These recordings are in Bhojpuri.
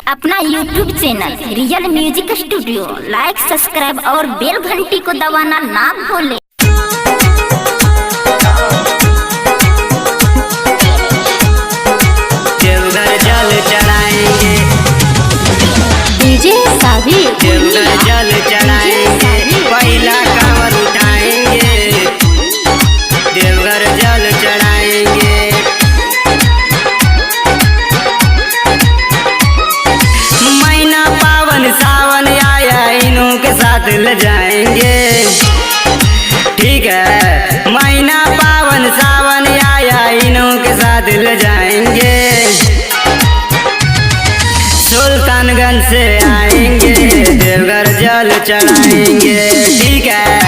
अपना YouTube channel real music studio like, subscribe और बेल घंटी को दबाना ना भूलें। देवघर जल चढ़ाएंगे, डीजे साबिर देवघर जल चढ़ाएंगे, पहला कांवर उठाएंगे, देवघर जल चढ़ाएंगे। महीना पावन सावन आया, इन्हों के साथ ले जाएंगे। ठीक है, महीना पावन सावन आया, इन्हों के साथ ले जाएंगे। सुल्तानगंज से आएंगे, देवघर जल चढ़ाएंगे। ठीक है,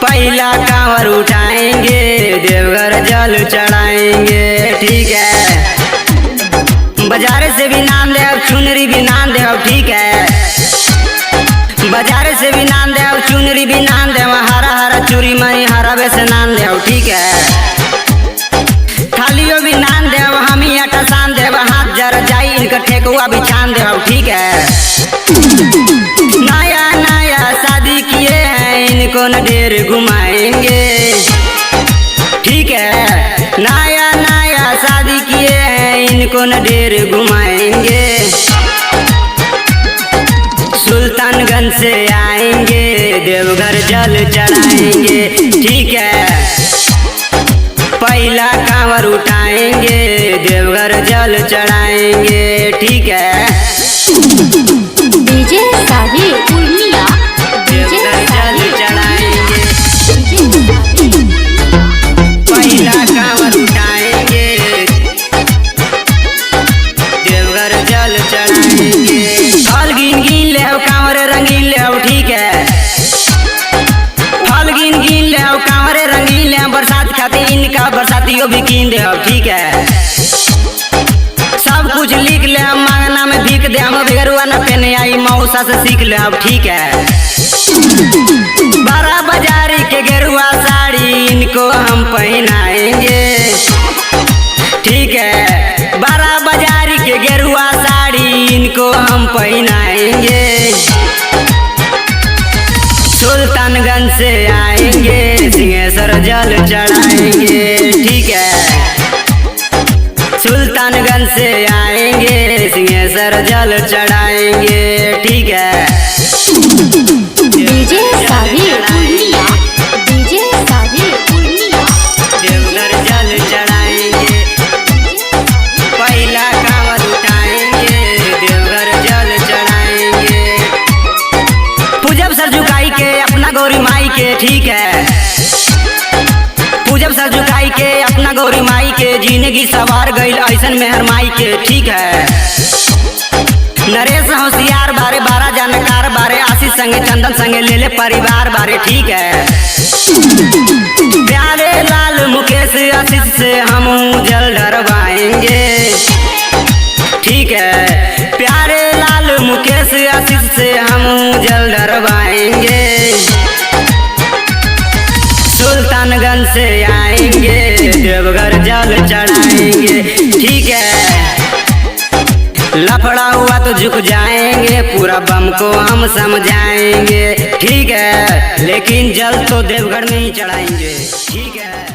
पहला कांवर उठाएंगे, देवघर जल चढ़ाएंगे। ठीक है, बाजार से भी नाम दे, चुनरी भी नाम दे। ठीक है, बाजार से भी नाम दे, चुनरी भी नाम दे, हरा हरा चूरी मई हरा बेस नाम दे। ठीक है, थालियों भी नाम दे, हम ही अटा शान दे, हाथ जर जाई इनका ठेकुआ भी छान दे। ठीक है, नया नया शादी किए हैं, इनको न ढेर घुमाएंगे। ठीक है, नया नया शादी किए हैं, इनको न ढेर घुमाएंगे। सुल्तानगंज से आएंगे, देवघर जल चढ़ाएंगे। ठीक है, पहला कांवर उठाएंगे, देवघर जल चढ़ाएंगे। ठीक है, डीजे साबिर पूर्णिया, देवघर जल चढ़ाएंगे, पहला कांवर उठाएंगे, देवघर जल चढ़ाएंगे। फल गिन गिन ले कांवर रंगीन ले। ठीक है, फल गिन गिन ले कांवर रंगीन ले, बरसात खातिर इनका बरसातियों भी कीन दे। ठीक है, सब कुछ लिख ले, मांगना में भीख दे, हम बेगरुआ न पहने आई, मौसा से सीख ले। ठीक है, 12 बाजारी के गेरुआ साड़ी इनको हम पहनाएंगे। ठीक है, 12 बाजारी के गेरुआ साड़ी इनको हम पहनाएंगे। सुल्तानगंज से आएंगे, सिंहेश्वर जल चढ़ाएंगे। ठीक है, सुल्तानगंज से आएंगे, सिंहेश्वर जल चढ़ाएंगे। ठीक है, डीजे साबिर पूर्णिया, डीजे साबिर पूर्णिया, देवघर जल चढ़ाएंगे, पहला कांवर उठाएंगे, देवघर जल चढ़ाएंगे। पूजब सर झुकाई के अपना गौरी माई के। ठीक है, पूजब सर झुकाई के अपना गौरी माई के, जिंदगी सवार गईल ऐसन मेहर माई के। ठीक है, नरेश होशियार बारे, 12 जानकार बारे, आशीष संगे चंदन संगे ले ले परिवार बारे। ठीक है, प्यारे लाल मुकेश आशीष से हम जल ढरवाएंगे। ठीक है, प्यारे लाल मुकेश आशीष से हम जल ढरवाएंगे। सुल्तानगंज से आएंगे, देवघर जल चढ़ाएंगे। ठीक है, लफड़ा हुआ तो झुक जाएंगे, पूरा बम को हम समझाएंगे। ठीक है, लेकिन जल तो देवघर में ही चढ़ाएंगे। ठीक है।